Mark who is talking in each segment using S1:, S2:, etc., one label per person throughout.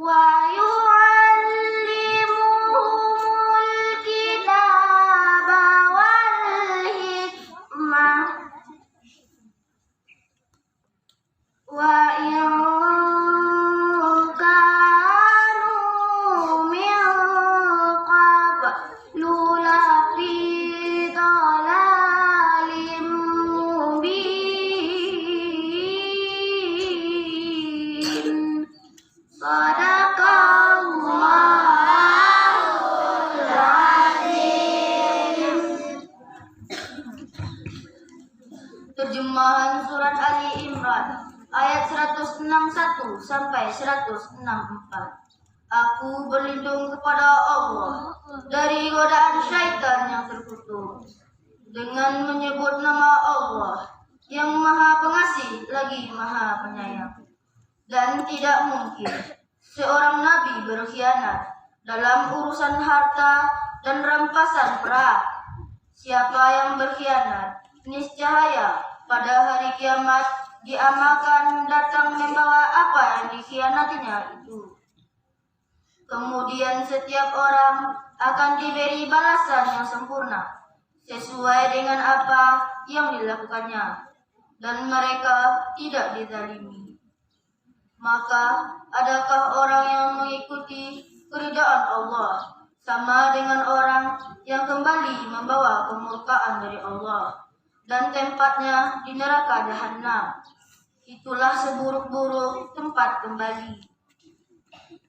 S1: yu'allimuhumul kitaba wal hikmah wa in kanu min qablu lafi dhalalim mubin. Shadaqallahul Azim. Terjemahan surat Ali Imran ayat 161 sampai 164. Aku berlindung kepada Allah dari godaan syaitan yang terkutuk dengan menyebut nama Allah yang Maha Pengasih lagi Maha Penyayang. Dan tidak mungkin seorang nabi berkhianat dalam urusan harta dan rampasan perang. Siapa yang berkhianat, niscaya pada hari kiamat dia akan datang membawa apa yang dikhianatinya itu. Kemudian setiap orang akan diberi balasan yang sempurna sesuai dengan apa yang dilakukannya, dan mereka tidak dizalimi. Maka adakah orang yang mengikuti keridaan Allah sama dengan orang yang kembali membawa kemurkaan dari Allah dan tempatnya di neraka Jahannam? Itulah seburuk-buruk tempat kembali.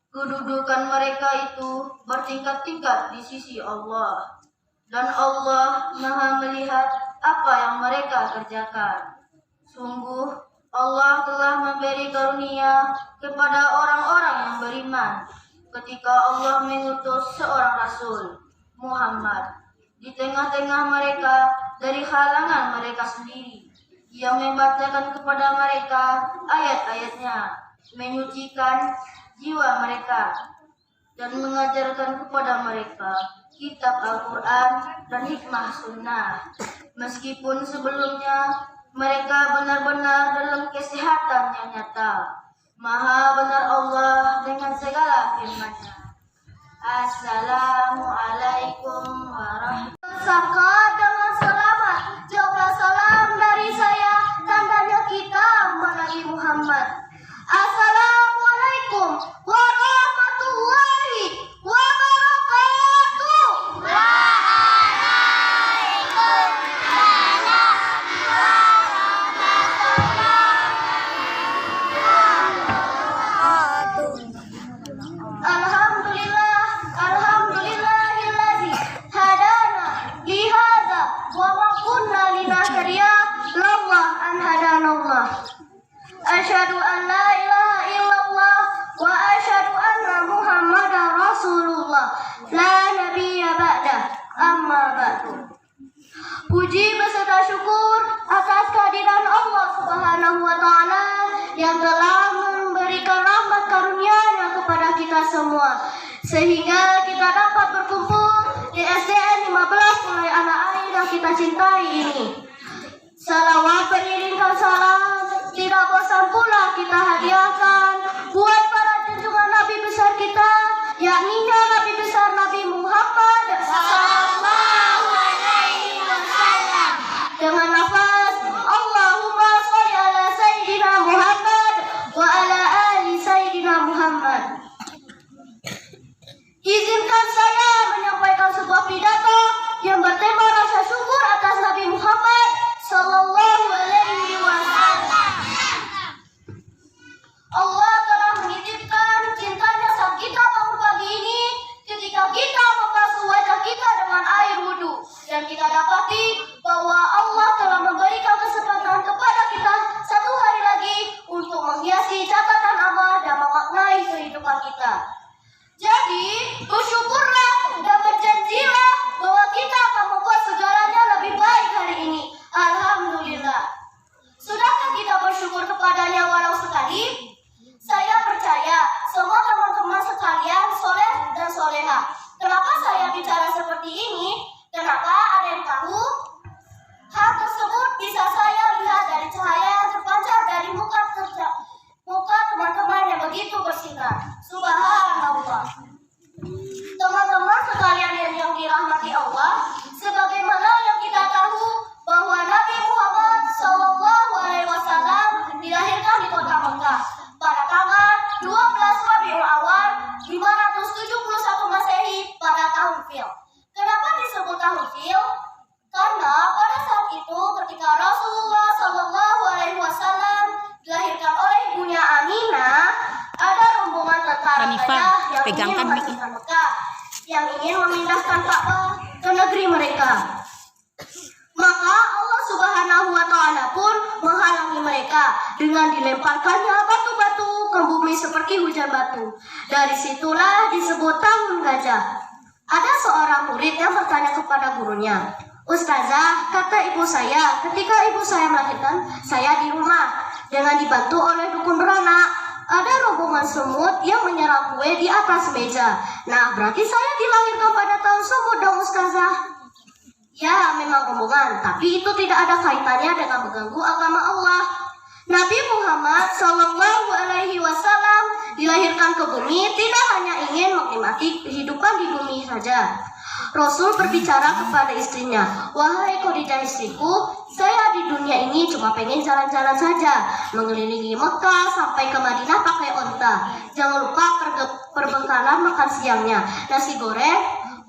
S1: Kedudukan mereka itu bertingkat-tingkat di sisi Allah, dan Allah Maha melihat apa yang mereka kerjakan. Sungguh Allah telah memberi karunia kepada orang-orang yang beriman ketika Allah mengutus seorang Rasul, Muhammad, di tengah-tengah mereka dari kalangan mereka sendiri, yang membacakan kepada mereka ayat-ayatnya, menyucikan jiwa mereka, dan mengajarkan kepada mereka kitab Al-Quran dan hikmah sunnah. Meskipun sebelumnya mereka benar-benar dalam kesehatan yang nyata. Maha benar Allah dengan segala firman-Nya. Assalamualaikum warahmatullahi wabarakatuh. Dengan selamat, jawablah salam dari saya, tandanya kita Nabi Muhammad. Assalamualaikum warahmatullahi wabarakatuh. Alhamdulillahilladzi hadana lihadza wa ma kunna linahtadiya laula an hadanallah. Asyhadu an la ilaha illallah wa asyhadu anna Muhammadar Rasulullah la nabiyya ba'dah, amma ba'du. Puji beserta syukur atas kehadiran Allah Subhanahu wa taala yang telah memberikan rahmat karunia-Nya kepada kita semua sehingga kita dapat berkumpul di SDN 15 Mulai Anak Air yang kita cintai ini. Salawat beriringkan salam tidak bosan pula kita hadiahkan buat para junjungan Nabi besar kita, yakni Nabi besar Nabi Muhammad sallallahu alaihi wasallam, dengan lafaz Allahumma sholli ala sayyidina Muhammad wa ala ali sayyidina Muhammad. Izinkan saya menyampaikan sebuah pidato yang bertema rasa syukur atas Nabi Muhammad sallallahu alaihi wasallam. Allah telah menitipkan cintanya saat kita bangun pagi ini ketika kita membasuh wajah kita dengan air wudhu, dan kita dapati bahwa Allah telah memberikan kesempatan kepada kita satu hari lagi untuk menghiasi catatan amal dan memaknai kehidupan kita. Jadi bersyukurlah dan berjanjilah bahwa kita akan membuat segalanya lebih baik hari ini. Alhamdulillah. Sudahkah kita bersyukur kepadanya walau sekali? Saya percaya semua teman-teman sekalian soleh dan soleha. Kenapa saya bicara seperti ini? Kenapa? Ada yang tahu? Hal tersebut bisa saya lihat dari cahaya yang terpancar dari muka teman-teman yang begitu bersinar. Subhanallah. ingin menghancurkan Mekah, yang ingin memindahkan Ka'bah ke negeri mereka. Maka Allah Subhanahu wa Ta'ala pun menghalangi mereka dengan dilemparkannya batu-batu ke bumi seperti hujan batu. Dari situlah disebut tahun gajah. Ada seorang murid yang bertanya kepada gurunya, "Ustazah, kata ibu saya, ketika ibu saya melahirkan, saya di rumah dengan dibantu oleh dukun beranak. Ada rombongan semut yang menyerang kue di atas meja. Nah, berarti saya dilahirkan pada tahun semut dong, Ustazah." Ya, memang rombongan, tapi itu tidak ada kaitannya dengan mengganggu agama Allah. Nabi Muhammad Sallallahu Alaihi Wasallam dilahirkan ke bumi tidak hanya ingin menikmati kehidupan di bumi saja. Rasul berbicara kepada istrinya, "Wahai Khadijah istriku, saya di dunia ini cuma pengen jalan-jalan saja, mengelilingi Mekah sampai ke Madinah pakai onta. Jangan lupa perbekalan makan siangnya, nasi goreng,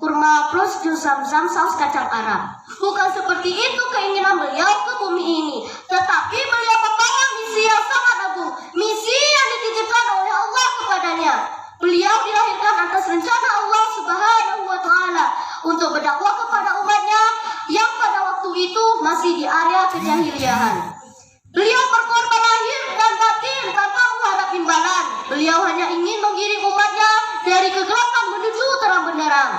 S1: kurma plus jus zam-zam saus kacang Arab." Bukan seperti itu keinginan beliau ke bumi ini, tetapi beliau membawa misi yang sangat agung, misi yang dititipkan oleh Allah kepadanya. Beliau dilahirkan atas rencana Allah Subhanahu wa Ta'ala untuk berdakwah kepada umatnya yang pada waktu itu masih di area kejahiliahan. Beliau berkorban lahir dan batin tanpa mengharap imbalan. Beliau hanya ingin menggiring umatnya dari kegelapan menuju terang benderang.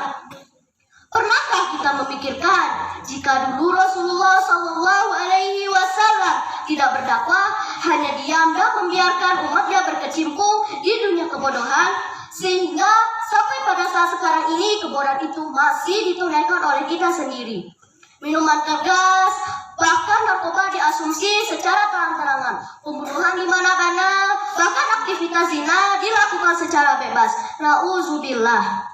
S1: Pernahkah kita memikirkan jika dulu Rasulullah Sallallahu Alaihi Wasallam tidak berdakwah, hanya diam dan membiarkan umatnya berkecimpung di dunia kebodohan, sehingga sampai pada saat sekarang ini kebodohan itu masih ditunaikan oleh kita sendiri. Minuman keras, bahkan narkoba diasumsi secara terang-terangan, pembunuhan di mana-mana, bahkan aktivitas zina dilakukan secara bebas. Nauzubillah.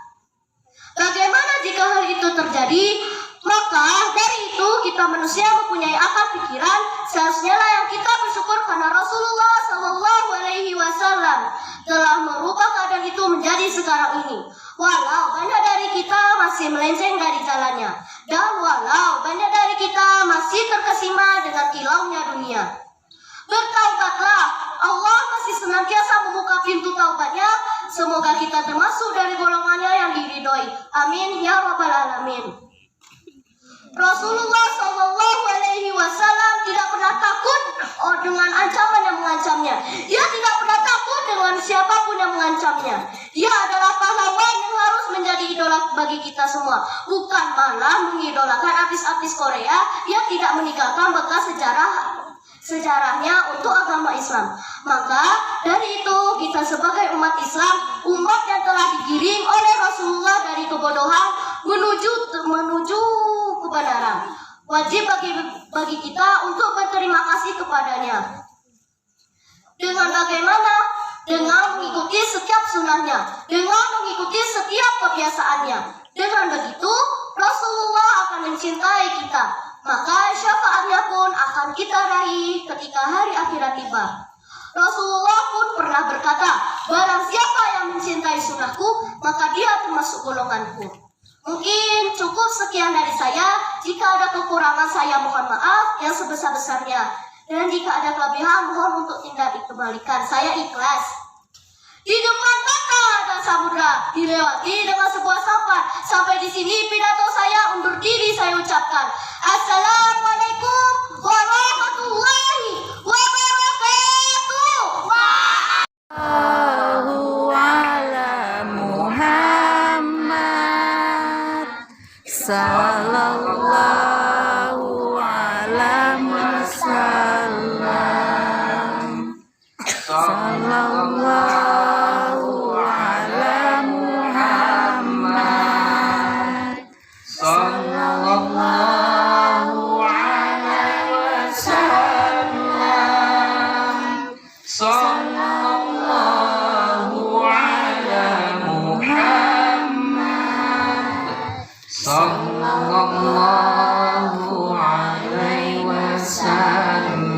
S1: Bagaimana jika hal itu terjadi? Maka dari itu kita manusia mempunyai akal pikiran, seharusnya lah yang kita bersyukur karena Rasulullah Sallallahu Alaihi Wasallam telah merubah keadaan itu menjadi sekarang ini. Walau banyak dari kita masih melenceng dari jalannya, dan walau banyak dari kita masih terkesima dengan kilaunya dunia, bertaubatlah. Allah masih senantiasa membuka pintu taubatnya. Semoga kita termasuk dari golongannya yang diridhoi. Amin ya rabbal alamin. Rasulullah Sallallahu Alaihi Wasallam tidak pernah takut dengan ancaman yang mengancamnya. Dia tidak pernah takut dengan siapapun yang mengancamnya. Dia adalah pahlawan yang harus menjadi idola bagi kita semua, bukan malah mengidolakan artis-artis Korea yang tidak meninggalkan bekas sejarahnya untuk agama Islam. Maka dari itu kita sebagai umat Islam, umat yang telah digiring oleh Rasulullah dari kebodohan menuju kebenaran, wajib bagi kita untuk berterima kasih kepadanya. Dengan bagaimana? Dengan mengikuti setiap sunnahnya, dengan mengikuti setiap kebiasaannya. Dengan begitu Rasulullah akan mencintai kita, maka syafaatnya pun akan kita raih ketika hari akhirat tiba. Rasulullah pun pernah berkata, "Barang siapa yang mencintai sunnahku, maka dia termasuk golonganku." Mungkin cukup sekian dari saya. Jika ada kekurangan saya mohon maaf yang sebesar-besarnya, dan jika ada kelebihan mohon untuk tidak dikembalikan. Saya ikhlas. Di depan mata dan samudra dilewati dengan sebuah sampan. Sampai di sini pidato saya undur diri saya ucapkan. Assalamualaikum warahmatullahi wabarakatuh.
S2: Sallallahu ala Muhammad, sallallahu ala wasallam, sallallahu ala Muhammad, sallallahu ala wasallam, sallallahu ala Muhammad, sallallahu alaihi wasallam.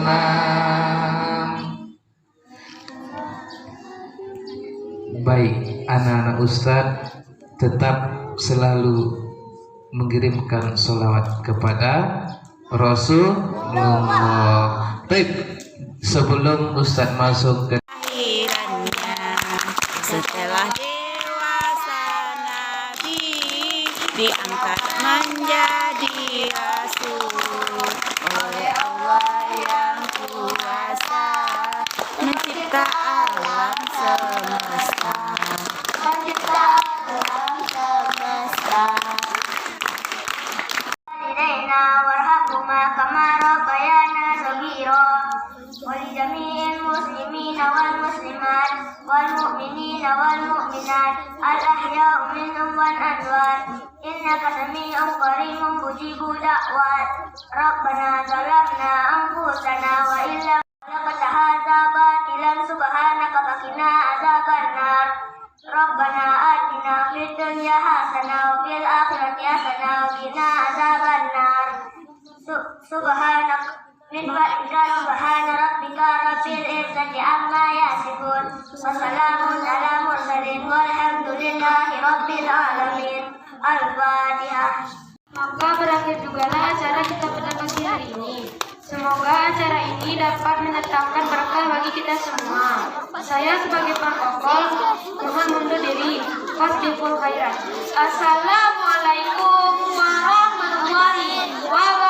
S3: Baik, anak-anak Ustadz tetap selalu mengirimkan sholawat kepada Rasulullah. Baik, sebelum Ustadz masuk ke
S2: Akhirannya setelah dewasa
S4: Pencipta alam semesta.
S1: Pencipta alam semesta. Walidayna warhamhuma kama rabbayana shaghira. Walijami'il muslimina wal muslimat wal mu'minina wal mu'minat al ahya'u minhum wal amwat innaka sami'un qaribun mujibu da'wat. Rabbana zalamna anfusana wa illam taghfir hadza batilan subhanaka faqina adzabannar. Rabbana atina fid dunya hasanah wa fil akhirati hasanah wa qina adzabannar. Subhanaka subhana rabbika rabbil izzati amma yasifun wa salamun ala mursalin walhamdulillahi rabbil alamin. Al-Fatihah.
S5: Maka berakhir jugalah acara kita pada pagi hari ini. Semoga acara ini dapat mendatangkan berkah bagi kita semua. Saya sebagai protokol mohon undur diri. Fasbihul khairat. Assalamualaikum warahmatullahi wabarakatuh.